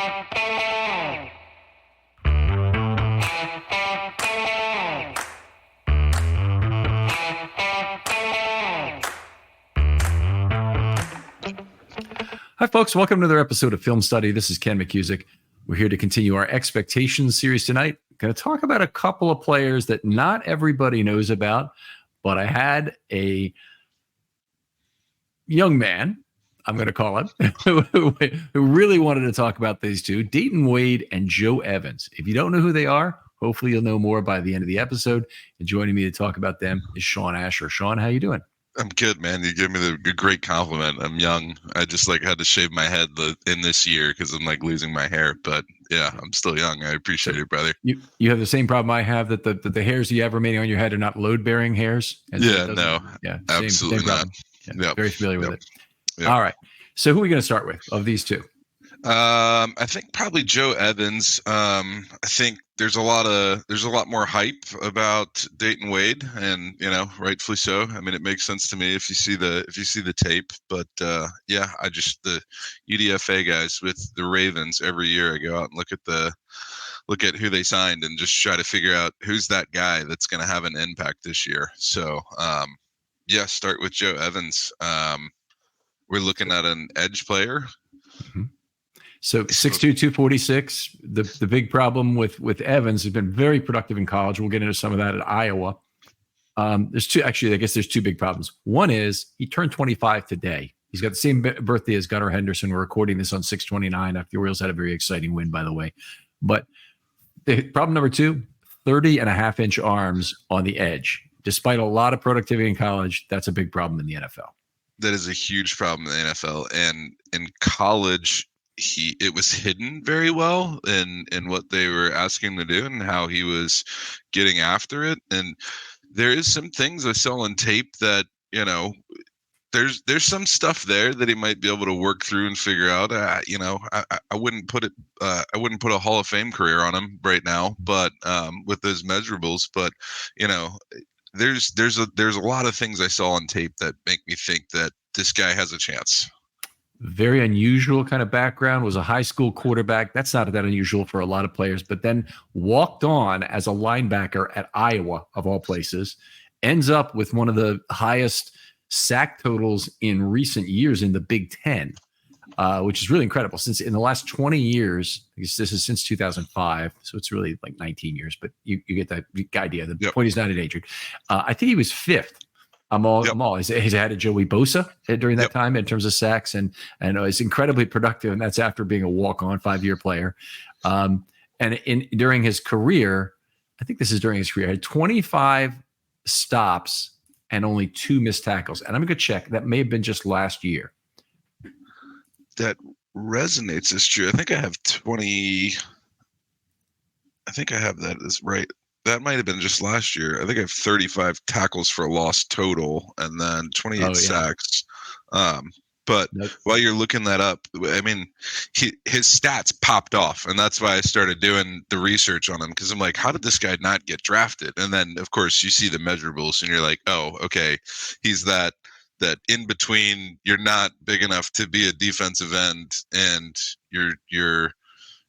Hi, folks. Welcome to another episode of Film Study. This is Ken McCusick. We're here to continue our Expectations series tonight. Going to talk about a couple of players that not everybody knows about, but I had a young man, I'm going to call him, who really wanted to talk about these two, Dayton Wade and Joe Evans. If you don't know who they are, hopefully you'll know more by the end of the episode. And joining me to talk about them is Sean Asher. Sean, how you doing? I'm good, man. You gave me the great compliment. I'm young. I just had to shave my head in this year because I'm losing my hair. But yeah, I'm still young. I appreciate it, brother. You have the same problem I have, that the hairs you have remaining on your head are not load-bearing hairs. Yeah, no, absolutely same not. Yeah, yep. Very familiar with it. Yep. All right. So who are we going to start with of these two? I think probably Joe Evans. I think there's a lot more hype about Dayton Wade, and rightfully so. I mean, it makes sense to me if you see the tape. But yeah, the UDFA guys with the Ravens every year, I go out and look at who they signed and just try to figure out who's that guy that's going to have an impact this year. So yeah, start with Joe Evans. We're looking at an edge player. Mm-hmm. So 6'2", 246. The big problem with Evans has been very productive in college. We'll get into some of that at Iowa. There's two big problems. One is he turned 25 today. He's got the same birthday as Gunnar Henderson. We're recording this on 6/29 after the Orioles had a very exciting win, by the way. But the problem number two, 30.5-inch arms on the edge. Despite a lot of productivity in college, that's a big problem in the NFL. That is a huge problem in the NFL. And in college, it was hidden very well in what they were asking him to do and how he was getting after it. And there is some things I saw on tape that, there's some stuff there that he might be able to work through and figure out. I wouldn't put a Hall of Fame career on him right now, but with those measurables, but there's a lot of things I saw on tape that make me think that this guy has a chance. Very unusual kind of background, was a high school quarterback. That's not that unusual for a lot of players, but then walked on as a linebacker at Iowa, of all places, ends up with one of the highest sack totals in recent years in the Big Ten, which is really incredible. Since in the last 20 years, I guess this is since 2005, so it's really 19 years, but you get the idea. The point is not endangered. I think he was fifth. I'm all. He's ahead of Joey Bosa during that time in terms of sacks, and it's incredibly productive, and that's after being a walk-on 5-year player. And during his career, I think this is during his career, he had 25 stops and only 2 missed tackles. And I'm going to check. That may have been just last year. That resonates as true. I think I have 20. I think I have that as right. That might have been just last year. I think I have 35 tackles for a loss total and then 28 sacks. But while you're looking that up, I mean, his stats popped off. And that's why I started doing the research on him, because I'm like, how did this guy not get drafted? And then, of course, you see the measurables and you're like, oh, okay, he's that in between. You're not big enough to be a defensive end, and you're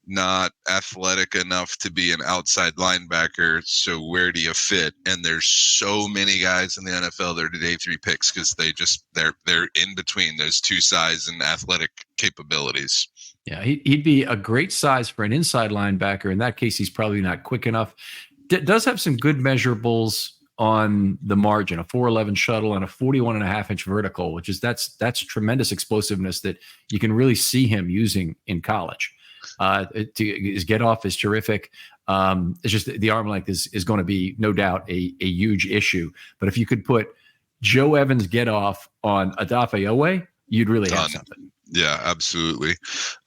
not athletic enough to be an outside linebacker. So where do you fit? And there's so many guys in the NFL that are day 3 picks because they're in between those two size and athletic capabilities. Yeah, he'd be a great size for an inside linebacker. In that case, he's probably not quick enough. Does have some good measurables on the margin, a 4.11 shuttle and a 41.5-inch vertical, which is that's tremendous explosiveness that you can really see him using in college. His get off is terrific. It's just the arm length is going to be no doubt a huge issue. But if you could put Joe Evans get off on Odafe Oweh, you'd really have something. Yeah, absolutely.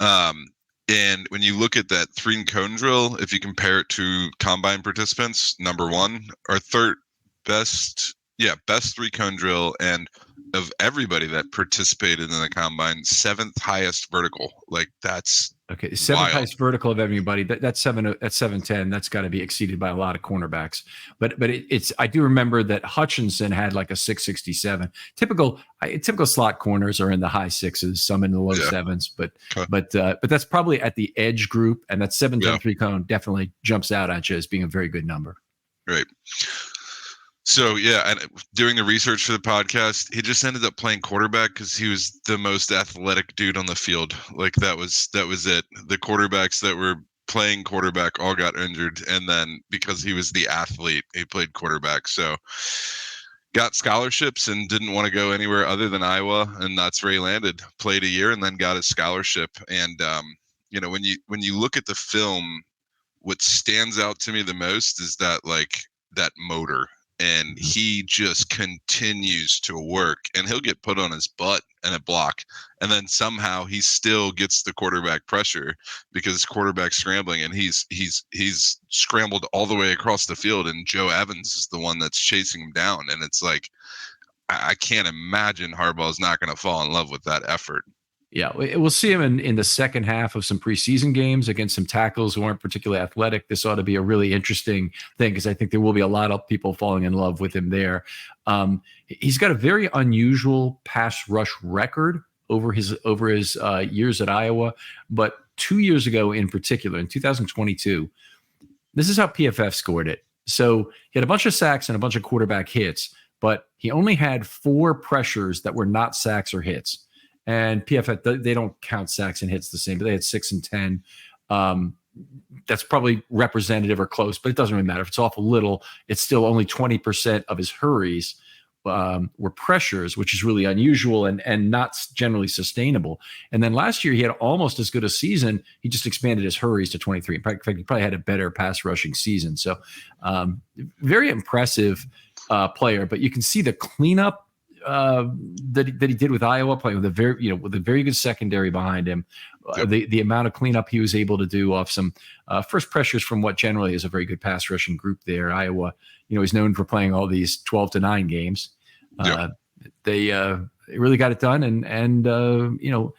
And when you look at that 3-cone drill, if you compare it to combine participants, number 1 or third best 3-cone drill, and of everybody that participated in the combine, 7th highest vertical. That's Okay, seventh Wild. highest vertical of everybody. That's 710. That's got to be exceeded by a lot of cornerbacks. But it's I do remember that Hutchinson had like a 667. Typical slot corners are in the high sixes, some in the low sevens. But Okay. but that's probably at the edge group, and that 710 Yeah. cone definitely jumps out at you as being a very good number. Right. So yeah, and doing the research for the podcast, he just ended up playing quarterback because he was the most athletic dude on the field. Like that was it. The quarterbacks that were playing quarterback all got injured, and then because he was the athlete, he played quarterback. So got scholarships and didn't want to go anywhere other than Iowa, and that's where he landed. Played a year and then got his scholarship. And when you look at the film, what stands out to me the most is that motor, and he just continues to work, and he'll get put on his butt and a block, and then somehow he still gets the quarterback pressure because quarterback scrambling, and he's scrambled all the way across the field, and Joe Evans is the one that's chasing him down, and it's like I can't imagine Harbaugh's not going to fall in love with that effort. Yeah, we'll see him in the second half of some preseason games against some tackles who aren't particularly athletic. This ought to be a really interesting thing because I think there will be a lot of people falling in love with him there. He's got a very unusual pass rush record over his years at Iowa, but 2 years ago in particular, in 2022, this is how PFF scored it. So he had a bunch of sacks and a bunch of quarterback hits, but he only had 4 pressures that were not sacks or hits. And PFF, they don't count sacks and hits the same, but they had 6 and 10. That's probably representative or close, but it doesn't really matter. If it's off a little, it's still only 20% of his hurries were pressures, which is really unusual and not generally sustainable. And then last year, he had almost as good a season. He just expanded his hurries to 23. In fact, he probably had a better pass rushing season. So very impressive player, but you can see the cleanup that he did with Iowa, playing with a very good secondary behind him. The amount of cleanup he was able to do off some first pressures from what generally is a very good pass rushing group there. Iowa, is known for playing all these 12-9 games. They really got it done, and he'll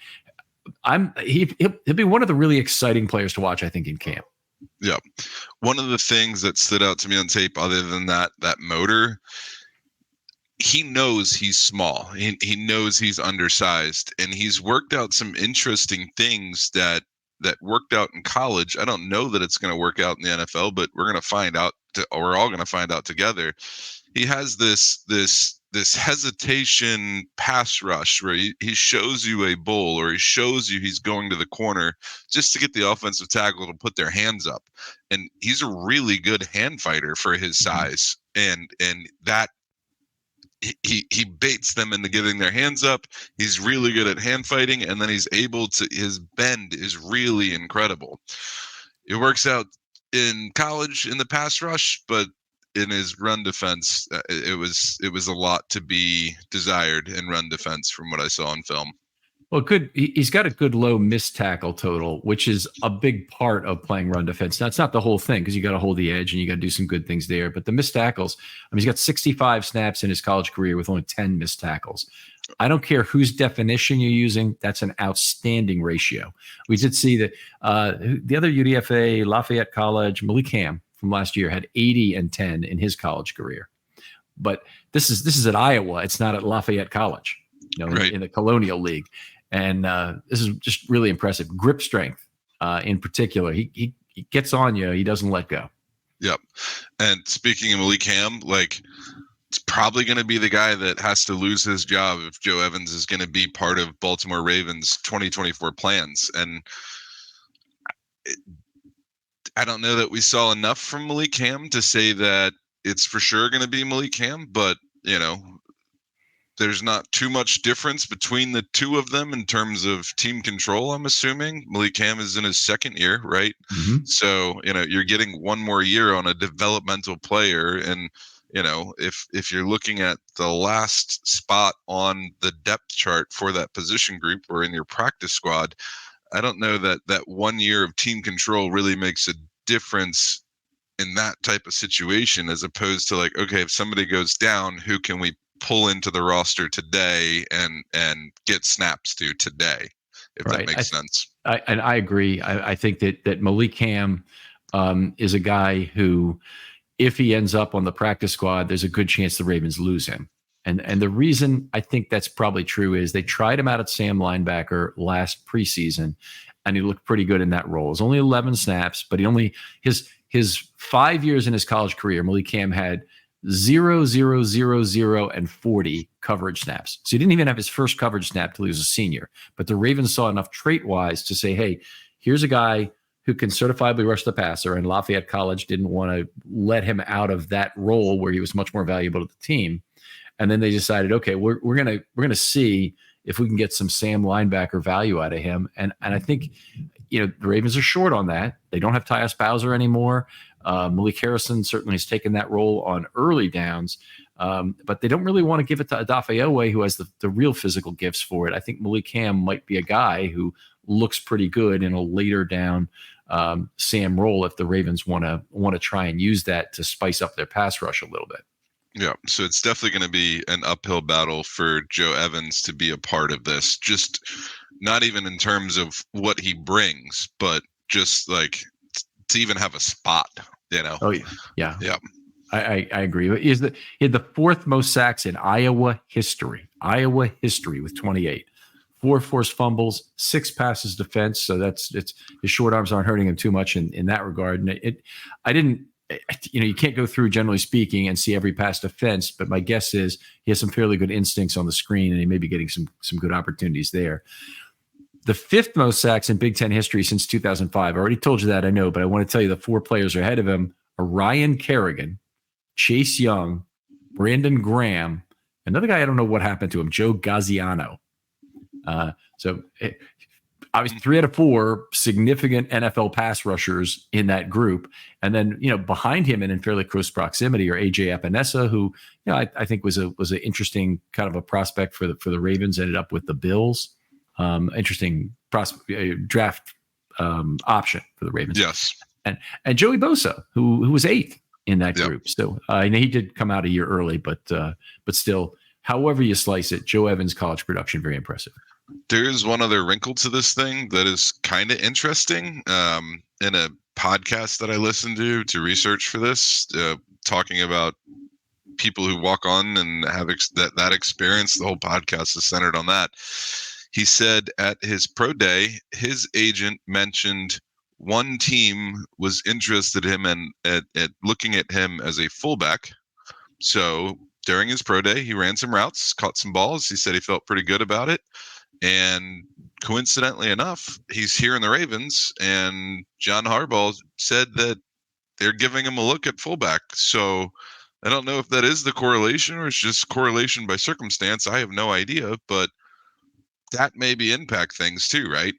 be one of the really exciting players to watch, I think, in camp. Yeah, one of the things that stood out to me on tape, other than that motor, he knows he's small. He knows he's undersized, and he's worked out some interesting things that worked out in college. I don't know that it's going to work out in the NFL, but we're going to find out. We're all going to find out together. He has this hesitation pass rush where he shows you a bull, or he shows you he's going to the corner just to get the offensive tackle to put their hands up. And he's a really good hand fighter for his size, and that. He baits them into giving their hands up. He's really good at hand fighting, and then he's able to. His bend is really incredible. It works out in college in the pass rush, but in his run defense, it was a lot to be desired in run defense from what I saw in film. Well, good. He's got a good low missed tackle total, which is a big part of playing run defense. Now, it's not the whole thing because you got to hold the edge and you got to do some good things there. But the missed tackles, he's got 65 snaps in his college career with only 10 missed tackles. I don't care whose definition you're using. That's an outstanding ratio. We did see that the other UDFA, Lafayette College, Malik Ham from last year had 80 and 10 in his college career. But this is at Iowa. It's not at Lafayette College, right. in the Colonial League. And this is just really impressive. Grip strength, in particular. He gets on you. He doesn't let go. Yep. And speaking of Malik Ham, it's probably going to be the guy that has to lose his job if Joe Evans is going to be part of Baltimore Ravens 2024 plans. And I don't know that we saw enough from Malik Ham to say that it's for sure going to be Malik Ham, but there's not too much difference between the two of them in terms of team control, I'm assuming. Malik Ham is in his second year, right? Mm-hmm. So, you're getting one more year on a developmental player. And, if you're looking at the last spot on the depth chart for that position group or in your practice squad, I don't know that 1 year of team control really makes a difference in that type of situation, as opposed to okay, if somebody goes down, who can we pull into the roster today and get snaps to today, if that makes sense. I agree. I think that Malik Ham is a guy who, if he ends up on the practice squad, there's a good chance the Ravens lose him. And the reason I think that's probably true is they tried him out at Sam linebacker last preseason, and he looked pretty good in that role. It was only 11 snaps, but his 5 years in his college career, Malik Ham had 0, 0, 0, 0, and 40 coverage snaps. So he didn't even have his first coverage snap till he was a senior. But the Ravens saw enough trait-wise to say, hey, here's a guy who can certifiably rush the passer, and Lafayette College didn't want to let him out of that role where he was much more valuable to the team. And then they decided, okay, we're gonna see if we can get some Sam linebacker value out of him. And I think, the Ravens are short on that. They don't have Tyus Bowser anymore. Malik Harrison certainly has taken that role on early downs, but they don't really want to give it to Adafeowe, who has the real physical gifts for it. I think Malik Ham might be a guy who looks pretty good in a later down Sam role if the Ravens want to try and use that to spice up their pass rush a little bit. Yeah, so it's definitely going to be an uphill battle for Joe Evans to be a part of this. Just not even in terms of what he brings, but just like to even have a spot, Oh yeah. I agree. He had the fourth most sacks in Iowa history with 28. 4 forced fumbles, 6 passes defense. So his short arms aren't hurting him too much in that regard. And you can't go through, generally speaking, and see every pass defense, but my guess is he has some fairly good instincts on the screen, and he may be getting some good opportunities there. The 5th most sacks in Big Ten history since 2005. I already told you that, I know, but I want to tell you the 4 players ahead of him are Ryan Kerrigan, Chase Young, Brandon Graham, another guy I don't know what happened to him, Joe Gaziano. Obviously 3 out of 4 significant NFL pass rushers in that group. And then, behind him and in fairly close proximity are AJ Epinesa, who, I think was an interesting kind of a prospect for the Ravens, ended up with the Bills. Interesting draft option for the Ravens. Yes. And Joey Bosa, who was 8th in that group. So he did come out a year early, but still, however you slice it, Joe Evans' college production, very impressive. There is one other wrinkle to this thing that is kind of interesting. In a podcast that I listened to research for this, talking about people who walk on and have that experience, the whole podcast is centered on that. He said at his pro day, his agent mentioned one team was interested in him and at looking at him as a fullback. So during his pro day, he ran some routes, caught some balls. He said he felt pretty good about it. And coincidentally enough, he's here in the Ravens, and John Harbaugh said that they're giving him a look at fullback. So I don't know if that is the correlation or it's just correlation by circumstance. I have no idea, but that maybe impact things too, right?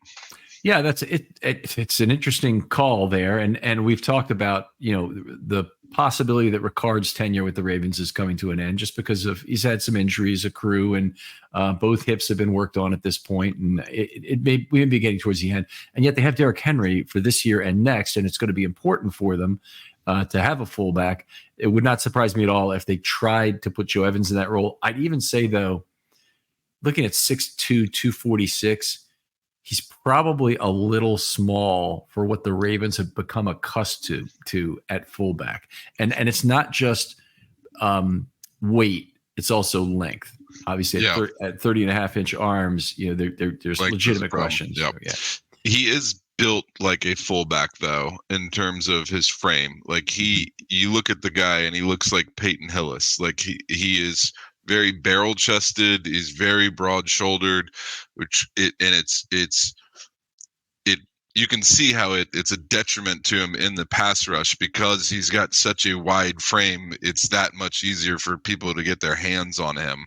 Yeah, that's it. It's an interesting call there, and we've talked about the possibility that Ricard's tenure with the Ravens is coming to an end just because he's had some injuries accrue, and both hips have been worked on at this point, and we may be getting towards the end. And yet they have Derrick Henry for this year and next, and it's going to be important for them to have a fullback. It would not surprise me at all if they tried to put Joe Evans in that role. I'd even say, though, looking at 6'2", 246. He's probably a little small for what the Ravens have become accustomed to at fullback. And it's not just weight, it's also length. Obviously, at 30.5-inch arms, there's like legitimate questions. Yep. So, yeah. He is built like a fullback, though, in terms of his frame. Like you look at the guy and he looks like Peyton Hillis. Like he is very barrel chested, is very broad shouldered, you can see how it's a detriment to him in the pass rush because he's got such a wide frame. It's that much easier for people to get their hands on him.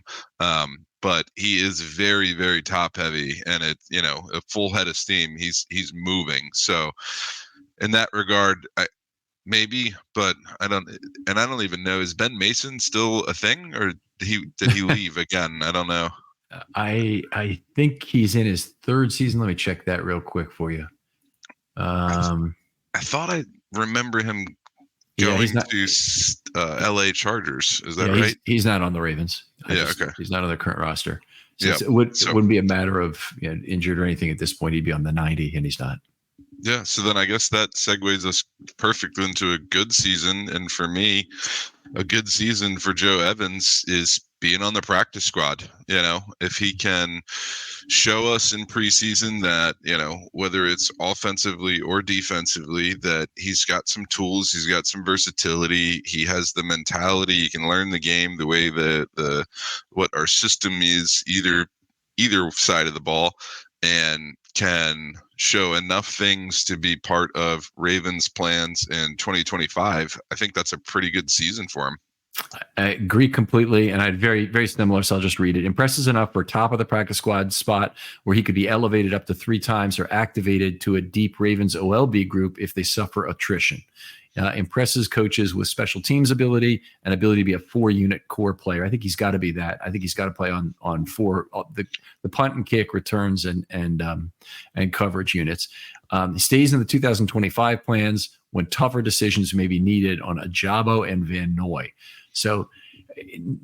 But he is very, very top heavy, and a full head of steam. He's moving. So in that regard, maybe, but I don't even know. Is Ben Mason still a thing, or did he leave again? I don't know. I think he's in his 3rd season. Let me check that real quick for you. I thought I remember him going to LA Chargers. Is that right? He's not on the Ravens. Okay. He's not on the current roster. So Yeah. it wouldn't be a matter of injured or anything at this point. He'd be on the 90, and he's not. Yeah. So then I guess that segues us perfect into a good season. And for me, a good season for Joe Evans is being on the practice squad. If he can show us in preseason that, whether it's offensively or defensively, that he's got some tools, he's got some versatility, he has the mentality, he can learn the game the way the what our system is, either side of the ball, and can show enough things to be part of Ravens' plans in 2025, I think that's a pretty good season for him. I agree completely, and I had very, very similar, so I'll just read it. Impresses enough for top of the practice squad spot where he could be elevated up to 3 times or activated to a deep Ravens OLB group if they suffer attrition. Impresses coaches with special teams ability and ability to be a 4-unit core player. I think he's got to be that. I think he's got to play on 4 the punt and kick, returns, and coverage units. He stays in the 2025 plans when tougher decisions may be needed on Ajabo and Van Noy. So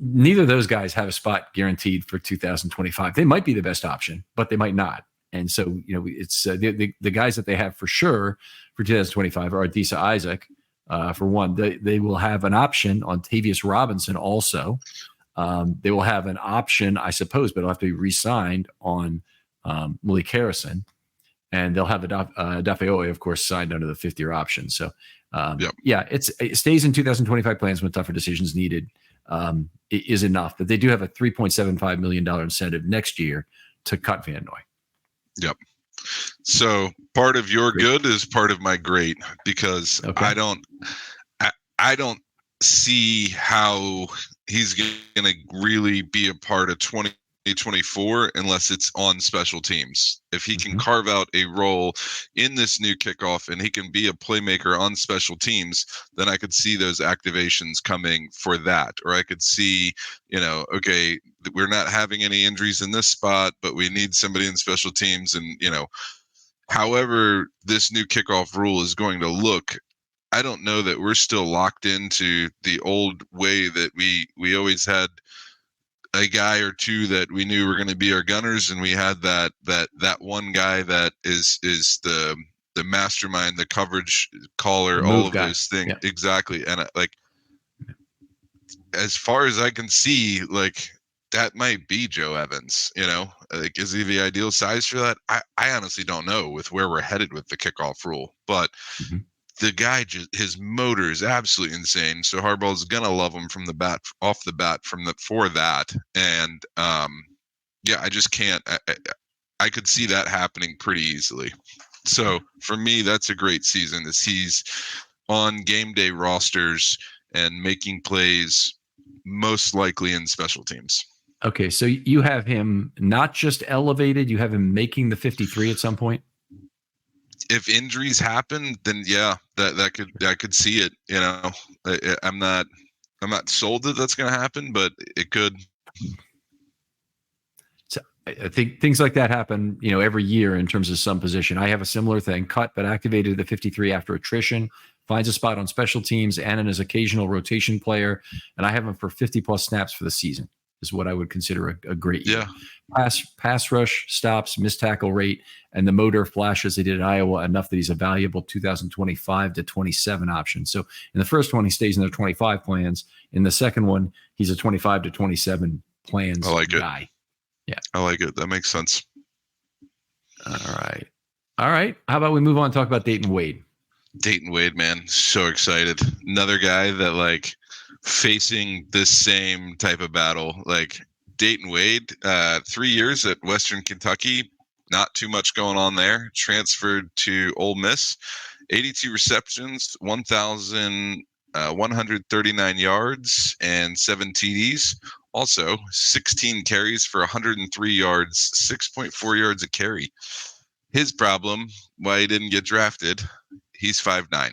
neither of those guys have a spot guaranteed for 2025. They might be the best option, but they might not. And so, it's the guys that they have for sure for 2025 are Adisa Isaac. For one, they will have an option on Tavius Robinson also. They will have an option, I suppose, but it'll have to be re-signed on Malik Harrison. And they'll have Dafeoe, of course, signed under the 5th-year option. So, it stays in 2025 plans when tougher decisions needed is enough. But they do have a $3.75 million incentive next year to cut Van Noy. Yep. So part of your good is part of my great, because I don't see how he's going to really be a part of 2024 unless it's on special teams. If he can carve out a role in this new kickoff and he can be a playmaker on special teams, then I could see those activations coming for that. Or I could see, okay, we're not having any injuries in this spot, but we need somebody in special teams. And, however this new kickoff rule is going to look, I don't know that we're still locked into the old way that we always had a guy or two that we knew were going to be our gunners, and we had that one guy that is the mastermind, the coverage caller, all of those things. Yeah. Exactly. And as far as I can see, that might be Joe Evans. Is he the ideal size for that? I honestly don't know with where we're headed with the kickoff rule, but the guy, his motor is absolutely insane. So Harbaugh's gonna love him from the bat, off the bat, for that. And I just can't. I could see that happening pretty easily. So for me, that's a great season. As he's on game day rosters and making plays, most likely in special teams. Okay, so you have him not just elevated; you have him making the 53 at some point. If injuries happen, then I could see it. I'm not sold that that's going to happen, but it could. So I think things like that happen, every year in terms of some position. I have a similar thing: cut but activated the 53 after attrition, finds a spot on special teams and as occasional rotation player, and I have him for 50+ snaps for the season. Is what I would consider a great year. Pass rush stops, missed tackle rate, and the motor flashes they did at Iowa enough that he's a valuable 2025 to 27 option. So in the first one, he stays in their 25 plans. In the second one, he's a 25 to 27 plans guy. Yeah. I like it. That makes sense. All right. How about we move on and talk about Dayton Wade? Dayton Wade, man. So excited. Another guy that facing this same type of battle, Dayton Wade, 3 years at Western Kentucky, not too much going on there. Transferred to Ole Miss, 82 receptions, 1,139 yards, and 7 TDs. Also, 16 carries for 103 yards, 6.4 yards a carry. His problem, why he didn't get drafted, he's 5'9".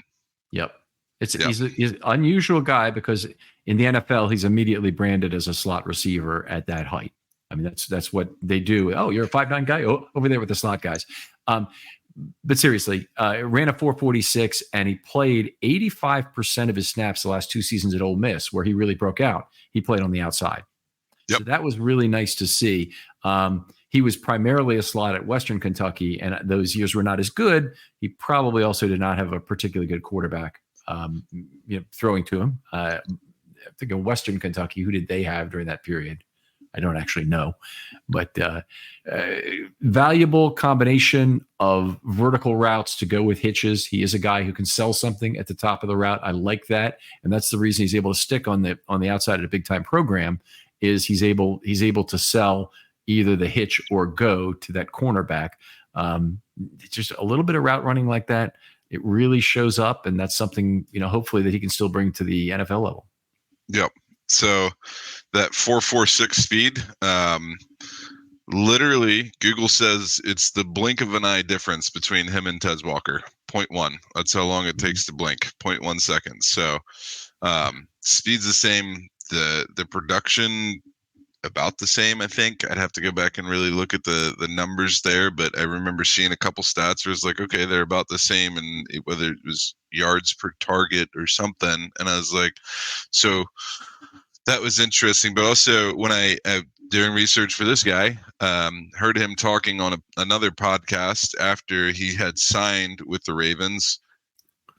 Yep. He's an unusual guy because in the NFL, he's immediately branded as a slot receiver at that height. I mean, that's what they do. Oh, you're a 5'9" guy? Oh, over there with the slot guys. But seriously, ran a 4.46, and he played 85% of his snaps the last 2 seasons at Ole Miss, where he really broke out. He played on the outside. Yep. So that was really nice to see. He was primarily a slot at Western Kentucky, and those years were not as good. He probably also did not have a particularly good quarterback throwing to him. I think in Western Kentucky, who did they have during that period? I don't actually know, but valuable combination of vertical routes to go with hitches. He is a guy who can sell something at the top of the route. I like that, and that's the reason he's able to stick on the outside of a big time program. Is he's able to sell either the hitch or go to that cornerback. Just a little bit of route running like that, it really shows up, and that's something hopefully that he can still bring to the NFL level. Yep. So that 4.46 speed, literally Google says it's the blink of an eye difference between him and Tez Walker. 0.1. That's how long it takes to blink. 0.1 seconds. So speed's the same. The production about the same, I think. I'd have to go back and really look at the numbers there, but I remember seeing a couple stats where it's like, okay, they're about the same, and whether it was yards per target or something, and I was like, so that was interesting. But also when I doing research for this guy, heard him talking on another podcast after he had signed with the Ravens.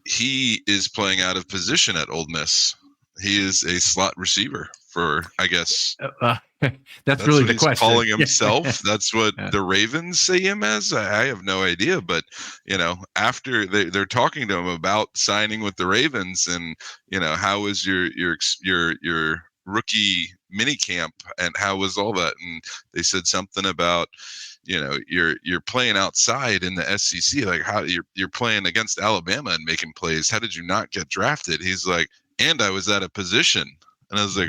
He is playing out of position at Ole Miss. He is a slot receiver for, I guess. That's really what the he's question. Calling himself. That's what the Ravens say him as. I have no idea, but after they're talking to him about signing with the Ravens, and how was your rookie mini camp, and how was all that? And they said something about you're playing outside in the SEC, like how you're playing against Alabama and making plays. How did you not get drafted? He's like, and I was out of position. And I was like,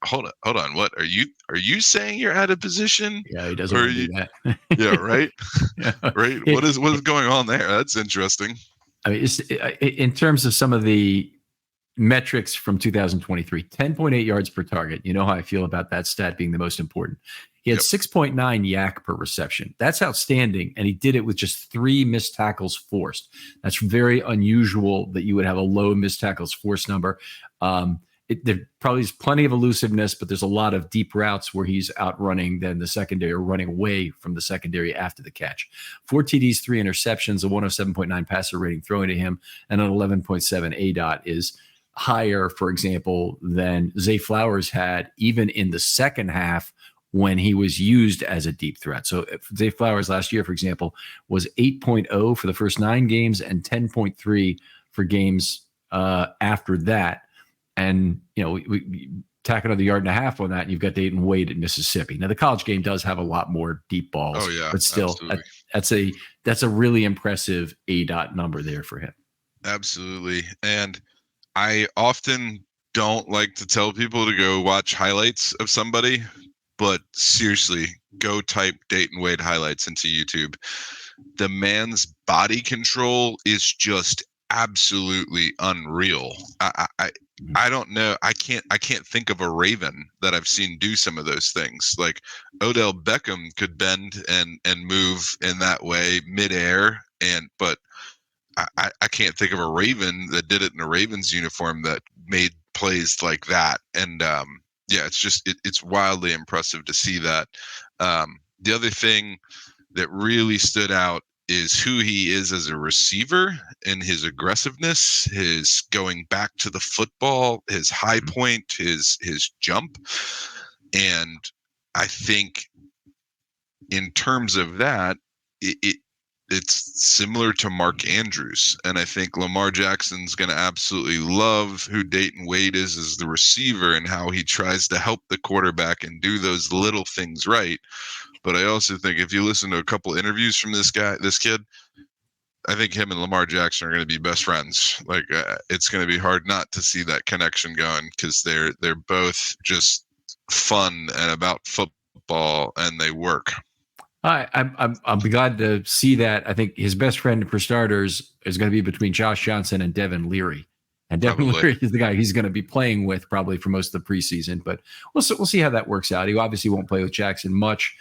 hold on, what are you saying you're out of position? Yeah, he doesn't want to do that. Yeah, right. Yeah. Right. What is going on there? That's interesting. I mean, in terms of some of the metrics from 2023, 10.8 yards per target. You know how I feel about that stat being the most important. He had 6.9 yak per reception. That's outstanding. And he did it with just 3 missed tackles forced. That's very unusual that you would have a low missed tackles forced number. There probably is plenty of elusiveness, but there's a lot of deep routes where he's outrunning then the secondary, or running away from the secondary after the catch. 4 TDs, 3 interceptions, a 107.9 passer rating throwing to him, and an 11.7 ADOT is higher, for example, than Zay Flowers had even in the second half when he was used as a deep threat. So Zay Flowers last year, for example, was 8.0 for the first 9 games and 10.3 for games after that. And, we tack another 1.5 yards on that, and you've got Dayton Wade at Mississippi. Now, the college game does have a lot more deep balls. Oh, yeah. But still, that's a really impressive ADOT number there for him. Absolutely. And I often don't like to tell people to go watch highlights of somebody, but seriously, go type Dayton Wade highlights into YouTube. The man's body control is just absolutely unreal. I don't know. I can't think of a Raven that I've seen do some of those things. Like Odell Beckham could bend and move in that way midair, but I can't think of a Raven that did it in a Ravens uniform that made plays like that. And it's wildly impressive to see that. The other thing that really stood out is who he is as a receiver, and his aggressiveness, his going back to the football, his high point, his jump. And I think in terms of that, it's similar to Mark Andrews. And I think Lamar Jackson's going to absolutely love who Dayton Wade is as the receiver, and how he tries to help the quarterback and do those little things right. But I also think if you listen to a couple interviews from this kid, I think him and Lamar Jackson are going to be best friends. Like it's going to be hard not to see that connection going, because they're both just fun and about football, and they work. I'm glad to see that. I think his best friend, for starters, is going to be between Josh Johnson and Devin Leary. And Devin Leary is the guy he's going to be playing with probably for most of the preseason. But we'll see how that works out. He obviously won't play with Jackson much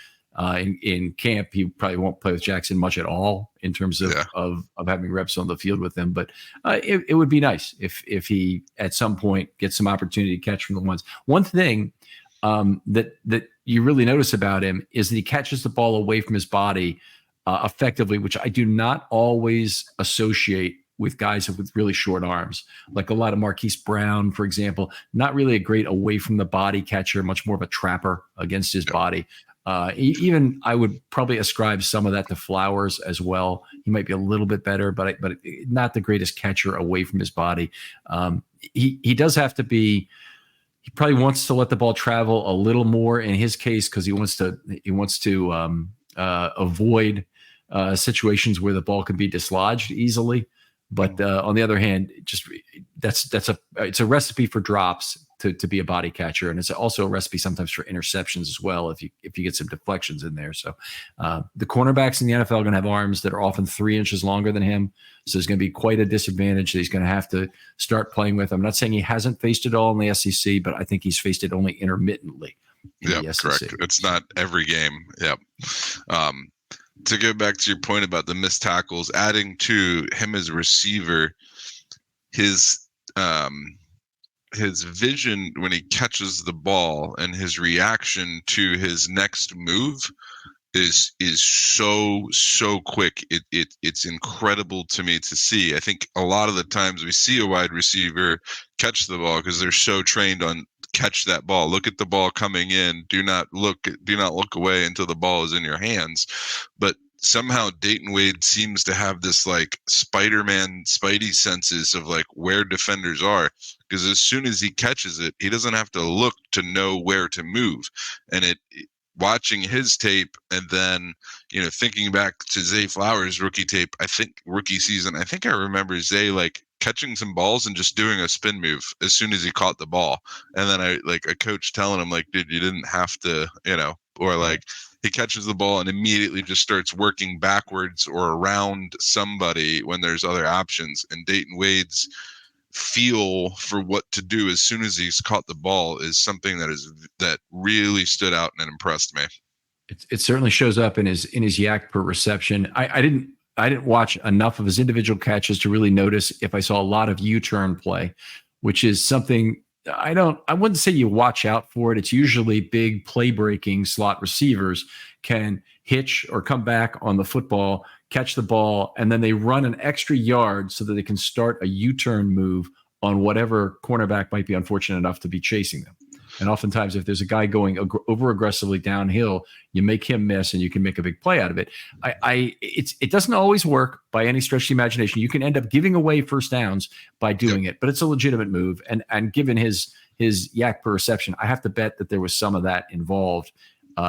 in camp. He probably won't play with Jackson much at all in terms of having reps on the field with him. But it would be nice if he at some point gets some opportunity to catch from the ones. One thing that you really notice about him is that he catches the ball away from his body effectively, which I do not always associate with guys with really short arms, like a lot of Marquise Brown, for example. Not really a great away from the body catcher, much more of a trapper against his body. Even I would probably ascribe some of that to Flowers as well. He might be a little bit better, but not the greatest catcher away from his body. He does have to be. He probably wants to let the ball travel a little more in his case because he wants to avoid situations where the ball can be dislodged easily. But on the other hand, just it's a recipe for drops to be a body catcher, and it's also a recipe sometimes for interceptions as well if you get some deflections in there. So the cornerbacks in the NFL are going to have arms that are often 3 inches longer than him, so there's going to be quite a disadvantage that he's going to have to start playing with. I'm not saying he hasn't faced it all in the SEC, but I think he's faced it only intermittently in the SEC. Correct. It's not every game. Yep. To go back to your point about the missed tackles, adding to him as a receiver, his vision when he catches the ball and his reaction to his next move is so quick. It's incredible to me to see. I think a lot of the times we see a wide receiver catch the ball because they're so trained on catch that ball. Look at the ball coming in. Do not look away until the ball is in your hands. But somehow Dayton Wade seems to have this like Spider-Man spidey senses of like where defenders are, because as soon as he catches it, he doesn't have to look to know where to move. And watching his tape and then, thinking back to Zay Flowers' rookie tape, rookie season, I think I remember Zay like catching some balls and just doing a spin move as soon as he caught the ball. And then a coach telling him like, dude, you didn't have to, or like he catches the ball and immediately just starts working backwards or around somebody when there's other options. And Dayton Wade's feel for what to do as soon as he's caught the ball is something that really stood out and impressed me. It certainly shows up in his yak per reception. I didn't watch enough of his individual catches to really notice if I saw a lot of U-turn play, which is something I wouldn't say you watch out for it. It's usually big play breaking slot receivers can hitch or come back on the football, catch the ball, and then they run an extra yard so that they can start a U-turn move on whatever cornerback might be unfortunate enough to be chasing them. And oftentimes, if there's a guy going over aggressively downhill, you make him miss, and you can make a big play out of it. It doesn't always work by any stretch of the imagination. You can end up giving away first downs by doing it, but it's a legitimate move. And given his yak per reception, I have to bet that there was some of that involved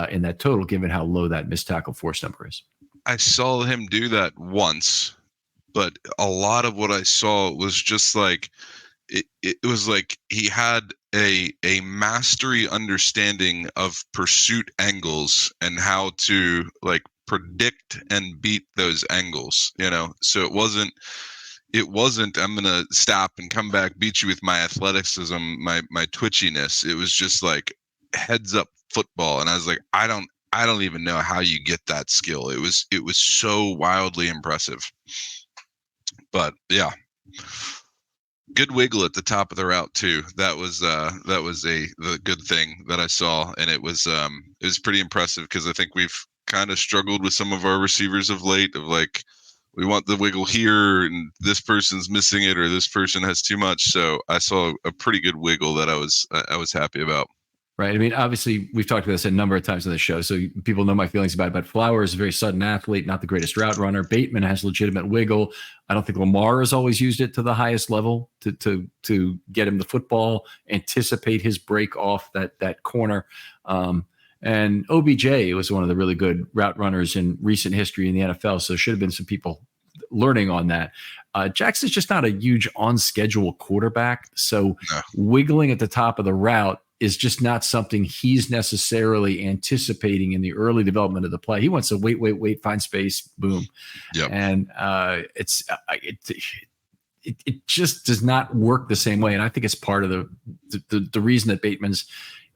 in that total, given how low that missed tackle force number is. I saw him do that once, but a lot of what I saw was just like it was like he had a mastery understanding of pursuit angles and how to like predict and beat those angles, so it wasn't I'm gonna stop and come back, beat you with my athleticism, my twitchiness. It was just like heads up football, and I was like, I don't even know how you get that skill. It was so wildly impressive. But yeah, good wiggle at the top of the route too. That was the good thing that I saw, and it was pretty impressive because I think we've kind of struggled with some of our receivers of late, of like we want the wiggle here and this person's missing it or this person has too much. So I saw a pretty good wiggle that I was happy about. Right. I mean, obviously, we've talked about this a number of times on the show, so people know my feelings about it. But Flowers is a very sudden athlete, not the greatest route runner. Bateman has legitimate wiggle. I don't think Lamar has always used it to the highest level to get him the football, anticipate his break off that corner. And OBJ was one of the really good route runners in recent history in the NFL, so there should have been some people learning on that. Jackson's just not a huge on-schedule quarterback, so wiggling at the top of the route is just not something he's necessarily anticipating in the early development of the play. He wants to wait, find space, boom. Yep. And it just does not work the same way. And I think it's part of the reason that Bateman's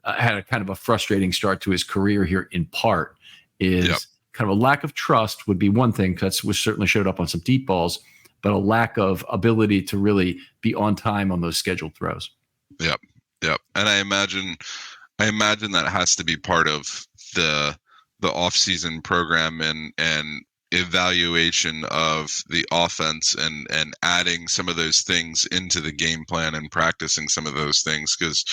had a kind of a frustrating start to his career here, in part, is kind of a lack of trust would be one thing, which certainly showed up on some deep balls, but a lack of ability to really be on time on those scheduled throws. Yep. Yep. And I imagine I imagine that has to be part of the off-season program and evaluation of the offense and adding some of those things into the game plan and practicing some of those things, because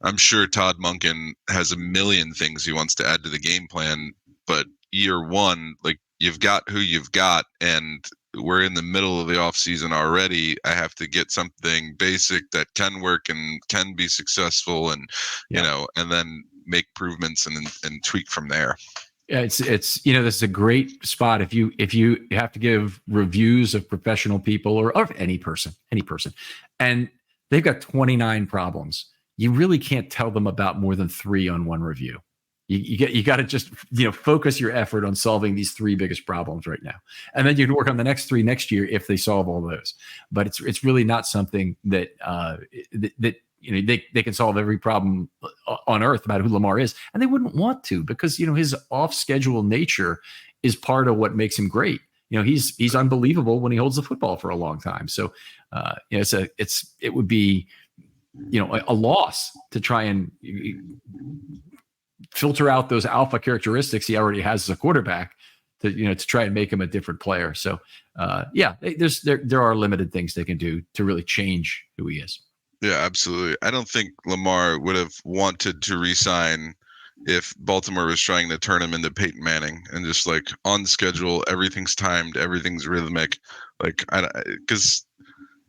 I'm sure Todd Monken has a million things he wants to add to the game plan, but year one, like, you've got who you've got, and we're in the middle of the off season already. I have to get something basic that can work and can be successful, and and then make improvements and tweak from there. Yeah, it's this is a great spot if you have to give reviews of professional people or of any person, and they've got 29 problems. You really can't tell them about more than 3 on one review. You got to just focus your effort on solving these 3 biggest problems right now, and then you can work on the next 3 next year if they solve all those. But it's really not something that they can solve every problem on earth about who Lamar is, and they wouldn't want to, because his off-schedule nature is part of what makes him great. He's unbelievable when he holds the football for a long time. So it would be a loss to try and filter out those alpha characteristics he already has as a quarterback to try and make him a different player. So there are limited things they can do to really change who he is. Yeah, absolutely. I don't think Lamar would have wanted to re-sign if Baltimore was trying to turn him into Peyton Manning and just like on schedule, everything's timed, everything's rhythmic. Like, because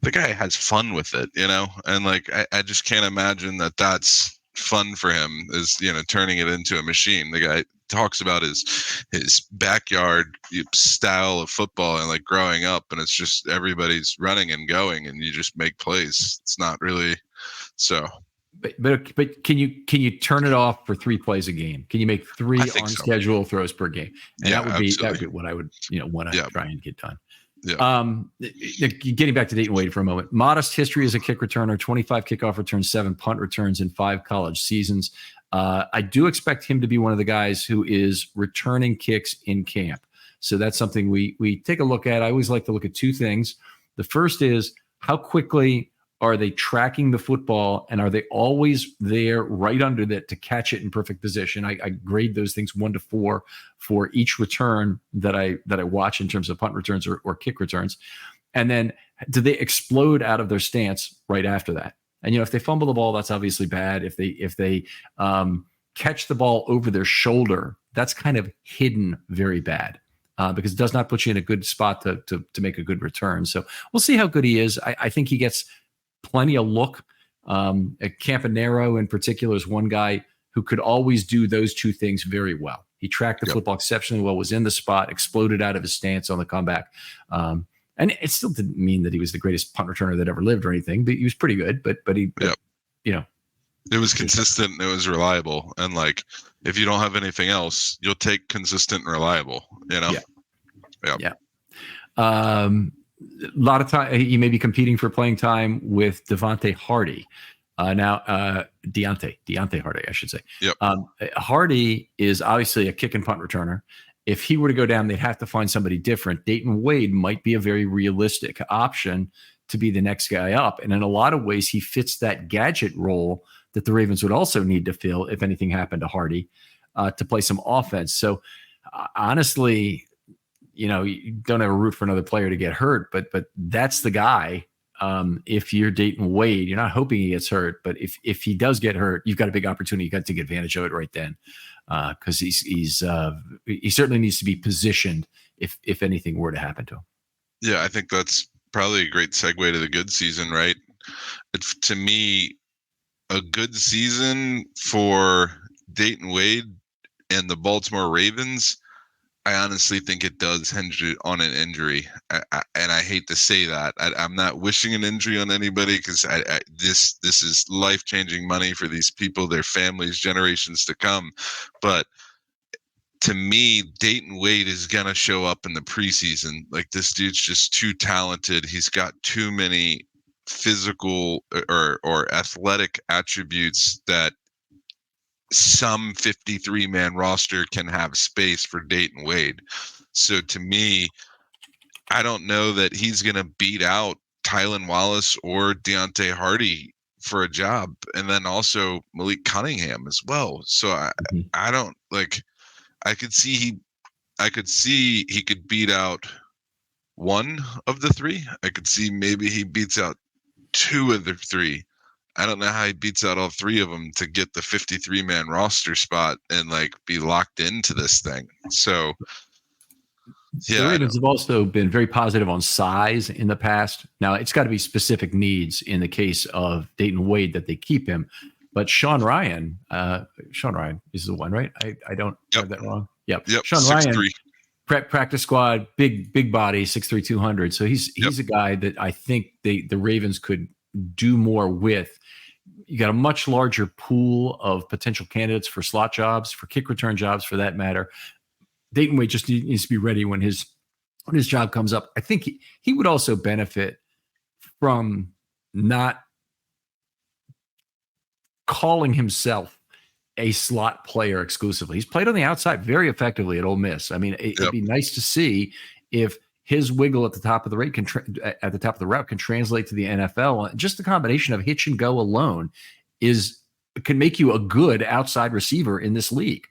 the guy has fun with it, and like I just can't imagine that that's fun for him, is turning it into a machine. The guy talks about his backyard style of football and like growing up, and it's just everybody's running and going and you just make plays. It's not really so. But can you turn it off for 3 plays a game? Can you make 3 on schedule throws per game? And that would be what I would want to try and get done. Yeah. Getting back to Dayton Wade for a moment. Modest history as a kick returner, 25 kickoff returns, 7 punt returns in 5 college seasons. I do expect him to be one of the guys who is returning kicks in camp. So that's something we take a look at. I always like to look at 2 things. The first is, how quickly are they tracking the football, and are they always there right under that to catch it in perfect position? I grade those things 1 to 4 for each return that I watch in terms of punt returns or kick returns. And then, do they explode out of their stance right after that? And if they fumble the ball, that's obviously bad. If they catch the ball over their shoulder, that's kind of hidden very bad. Because it does not put you in a good spot to make a good return. So we'll see how good he is. I think he gets plenty of look. Campanaro in particular is one guy who could always do those 2 things very well. He tracked the football exceptionally well, was in the spot, exploded out of his stance on the comeback. And it still didn't mean that he was the greatest punt returner that ever lived or anything, but he was pretty good. But he, it was consistent. It was reliable. And like, if you don't have anything else, you'll take consistent and reliable, Yeah. A lot of time he may be competing for playing time with Deontay Hardy. Deontay Hardy, I should say. Yep. Hardy is obviously a kick and punt returner. If he were to go down, they'd have to find somebody different. Dayton Wade might be a very realistic option to be the next guy up. And in a lot of ways, he fits that gadget role that the Ravens would also need to fill if anything happened to Hardy, to play some offense. So honestly, you don't have a root for another player to get hurt, but that's the guy. If you're Dayton Wade, you're not hoping he gets hurt, but if he does get hurt, you've got a big opportunity. You got to take advantage of it right then, because he certainly needs to be positioned if anything were to happen to him. Yeah, I think that's probably a great segue to the good season, right? To me, a good season for Dayton Wade and the Baltimore Ravens, I honestly think it does hinge on an injury, and I hate to say that. I'm not wishing an injury on anybody, because this is life-changing money for these people, their families, generations to come. But to me, Dayton Wade is gonna show up in the preseason. Like, this dude's just too talented. He's got too many physical or athletic attributes that some 53-man roster can have space for Dayton Wade. So to me, I don't know that he's going to beat out Tylan Wallace or Deontay Hardy for a job, and then also Malik Cunningham as well. So Mhm. I don't like. I could see he could beat out one of the three. I could see maybe he beats out two of the three. I don't know how he beats out all three of them to get the 53-man roster spot and like be locked into this thing. So The yeah, I Ravens don't. have also been very positive on size in the past. Now, it's got to be specific needs in the case of Dayton Wade that they keep him. But Sean Ryan is the one, right? I don't Yep, have that wrong. Yep. yep, Sean six Ryan, three. practice squad, big body, 6'3", 200. So Yep, he's a guy that I think the Ravens could do more with. You got a much larger pool of potential candidates for slot jobs, for kick return jobs, for that matter. Dayton Wade just needs to be ready when his job comes up. I think he would also benefit from not calling himself a slot player exclusively. He's played on the outside very effectively at Ole Miss. I mean, it'd yep, be nice to see if his wiggle at the top of the route can translate to the NFL. Just the combination of hitch and go alone can make you a good outside receiver in this league.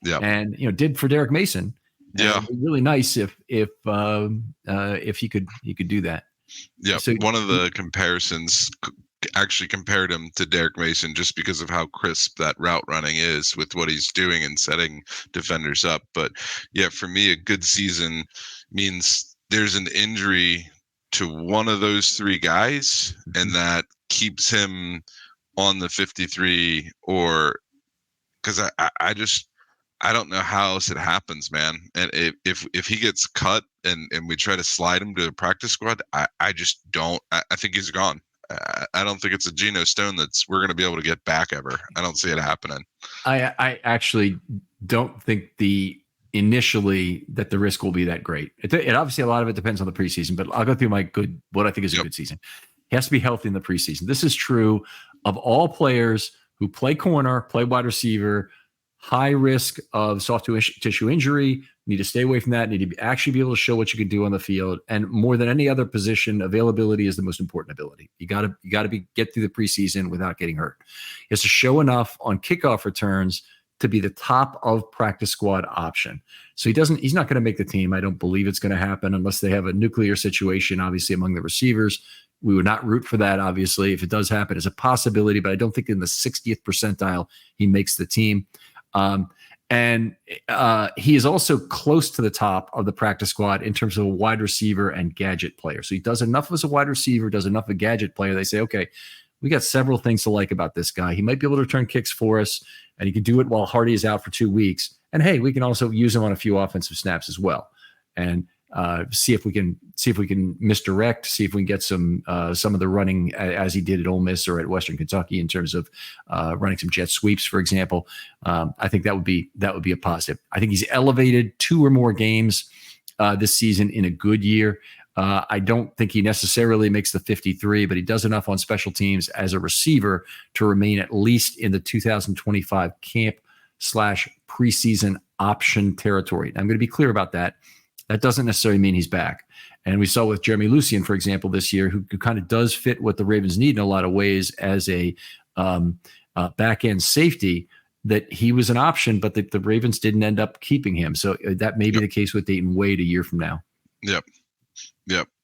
yep, And did for Derek Mason. And yeah, it'd be really nice if he could do that. yep. So One of the comparisons actually compared him to Derek Mason just because of how crisp that route running is with what he's doing and setting defenders up. But yeah, for me, a good season means there's an injury to one of those three guys, and that keeps him on the 53, or because I don't know how else it happens, man. And if he gets cut and we try to slide him to a practice squad, I just don't. I think he's gone. I don't think it's a Geno Stone we're going to be able to get back ever. I don't see it happening. I actually don't think initially that the risk will be that great. It obviously a lot of it depends on the preseason, but I'll go through what I think is a good season. He has to be healthy in the preseason. This is true of all players who play corner, play wide receiver, high risk of soft tissue injury. Need to stay away from that. Need to actually be able to show what you can do on the field. And more than any other position, availability is the most important ability. You got to get through the preseason without getting hurt. He has to show enough on kickoff returns to be the top of practice squad option. So he's not going to make the team. I don't believe it's going to happen unless they have a nuclear situation, obviously, among the receivers. We would not root for that, obviously. If it does happen, it's a possibility, but I don't think in the 60th percentile he makes the team. And he is also close to the top of the practice squad in terms of a wide receiver and gadget player. So he does enough as a wide receiver, does enough a gadget player. They say, okay, we got several things to like about this guy. He might be able to return kicks for us, and he can do it while Hardy is out for 2 weeks. And hey, we can also use him on a few offensive snaps as well, and see if we can misdirect, see if we can get some of the running as he did at Ole Miss or at Western Kentucky in terms of running some jet sweeps, for example. I think that would be a positive. I think he's elevated 2 or more games this season in a good year. I don't think he necessarily makes the 53, but he does enough on special teams as a receiver to remain at least in the 2025 camp/preseason option territory. I'm going to be clear about that. That doesn't necessarily mean he's back. And we saw with Jeremy Lucien, for example, this year, who kind of does fit what the Ravens need in a lot of ways as a back-end safety, that he was an option, but the Ravens didn't end up keeping him. So that may be the case with Dayton Wade a year from now. Yep.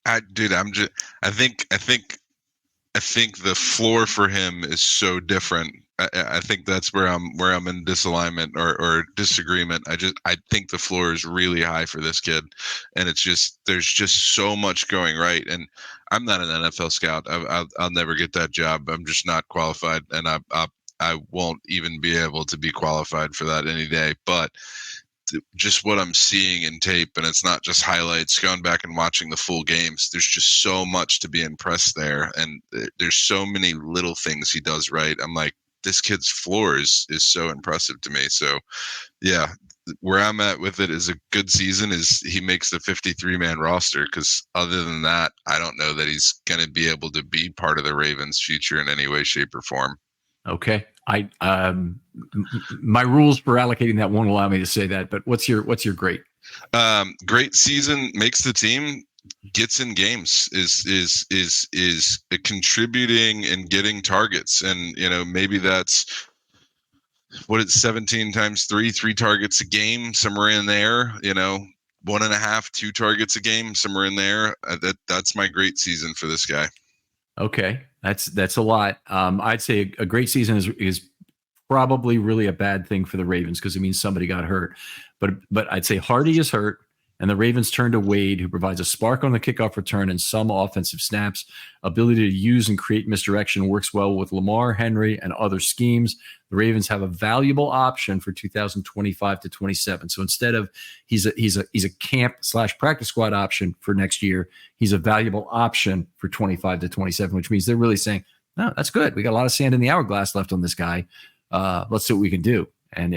I think the floor for him is so different. I think that's where I'm in disalignment or disagreement. I think the floor is really high for this kid, and there's just so much going right. And I'm not an NFL scout. I'll never get that job. I'm just not qualified, and I won't even be able to be qualified for that any day. But just what I'm seeing in tape, and it's not just highlights, going back and watching the full games, there's just so much to be impressed there. And there's so many little things he does right. I'm like, this kid's floor is so impressive to me. So yeah, where I'm at with it is a good season is he makes the 53-man roster, because other than that, I don't know that he's going to be able to be part of the Ravens' future in any way, shape, or form. Okay. My rules for allocating that won't allow me to say that, but what's your great? Great season, makes the team. gets in games, is contributing and getting targets. And, maybe that's what it's 17 times three targets a game, somewhere in there, 1.5, 2 targets a game, somewhere in there. That's my great season for this guy. Okay. That's a lot. I'd say a great season is probably really a bad thing for the Ravens because it means somebody got hurt. But I'd say Hardy is hurt, and the Ravens turn to Wade, who provides a spark on the kickoff return and some offensive snaps. Ability to use and create misdirection works well with Lamar, Henry, and other schemes. The Ravens have a valuable option for 2025 to 27. So instead of he's a camp/practice squad option for next year, he's a valuable option for 25 to 27, which means they're really saying, no, that's good. We got a lot of sand in the hourglass left on this guy. Let's see what we can do. And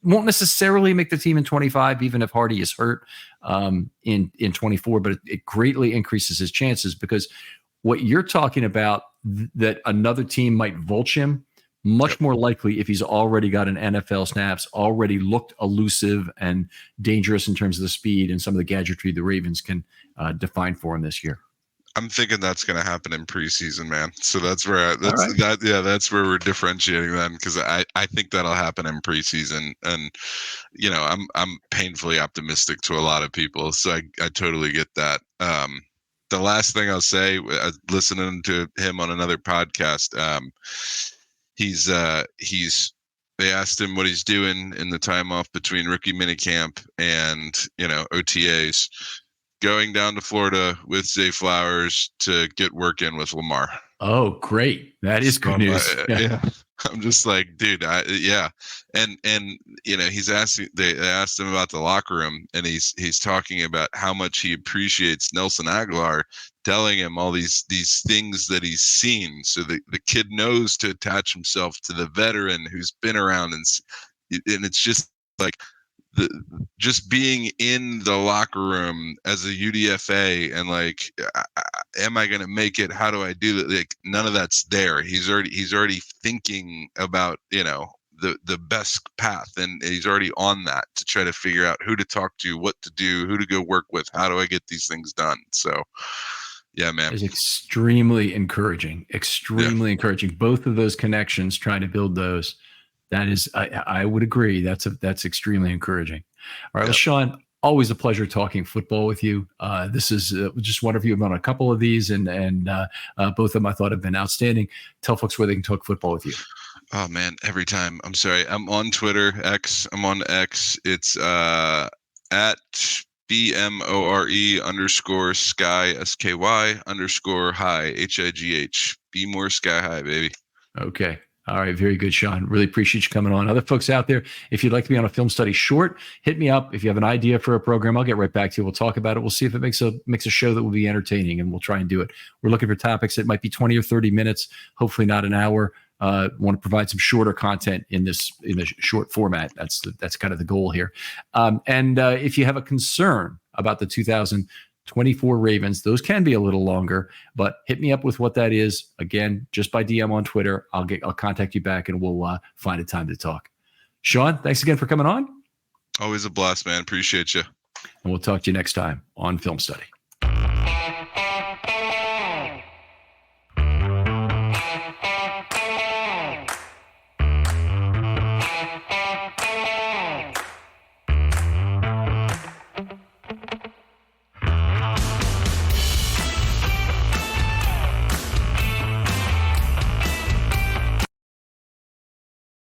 won't necessarily make the team in 25, even if Hardy is hurt in 24, but it greatly increases his chances because what you're talking about, that another team might vulture him, much more likely if he's already got an NFL snaps, already looked elusive and dangerous in terms of the speed and some of the gadgetry the Ravens can define for him this year. I'm thinking that's going to happen in preseason, man. So that's where that's where we're differentiating then, because I think that'll happen in preseason, and I'm painfully optimistic to a lot of people, so I totally get that. The last thing I'll say, listening to him on another podcast, they asked him what he's doing in the time off between rookie minicamp and OTAs. Going down to Florida with Zay Flowers to get work in with Lamar. Oh, great. That is good news. Yeah. I'm just like, dude, yeah. And he's asking, they asked him about the locker room, and he's talking about how much he appreciates Nelson Aguilar telling him all these things that he's seen. So the kid knows to attach himself to the veteran who's been around, and it's just like, just being in the locker room as a UDFA and like, am I going to make it? How do I do that? Like, none of that's there. He's already thinking about, the best path, and he's already on that to try to figure out who to talk to, what to do, who to go work with. How do I get these things done? So yeah, man. It's extremely encouraging, encouraging. Both of those connections, trying to build those. That is, I would agree. That's extremely encouraging. All right, well, Sean, always a pleasure talking football with you. This is just one of you. I've on a couple of these, and both of them I thought have been outstanding. Tell folks where they can talk football with you. Oh man, every time. I'm sorry. I'm on Twitter, X. I'm on X. It's at BMORE_sky SKY_high HIGH. Be more sky high, baby. Okay. All right. Very good, Sean. Really appreciate you coming on. Other folks out there, if you'd like to be on a film study short, hit me up. If you have an idea for a program, I'll get right back to you. We'll talk about it. We'll see if it makes a show that will be entertaining, and we'll try and do it. We're looking for topics that might be 20 or 30 minutes, hopefully not an hour. Want to provide some shorter content in the short format. That's kind of the goal here. And if you have a concern about the 2024 Ravens, those can be a little longer, but hit me up with what that is. Again, just by DM on Twitter. I'll contact you back, and we'll find a time to talk. Sean, thanks again for coming on. Always a blast, man. Appreciate you. And we'll talk to you next time on Film Study.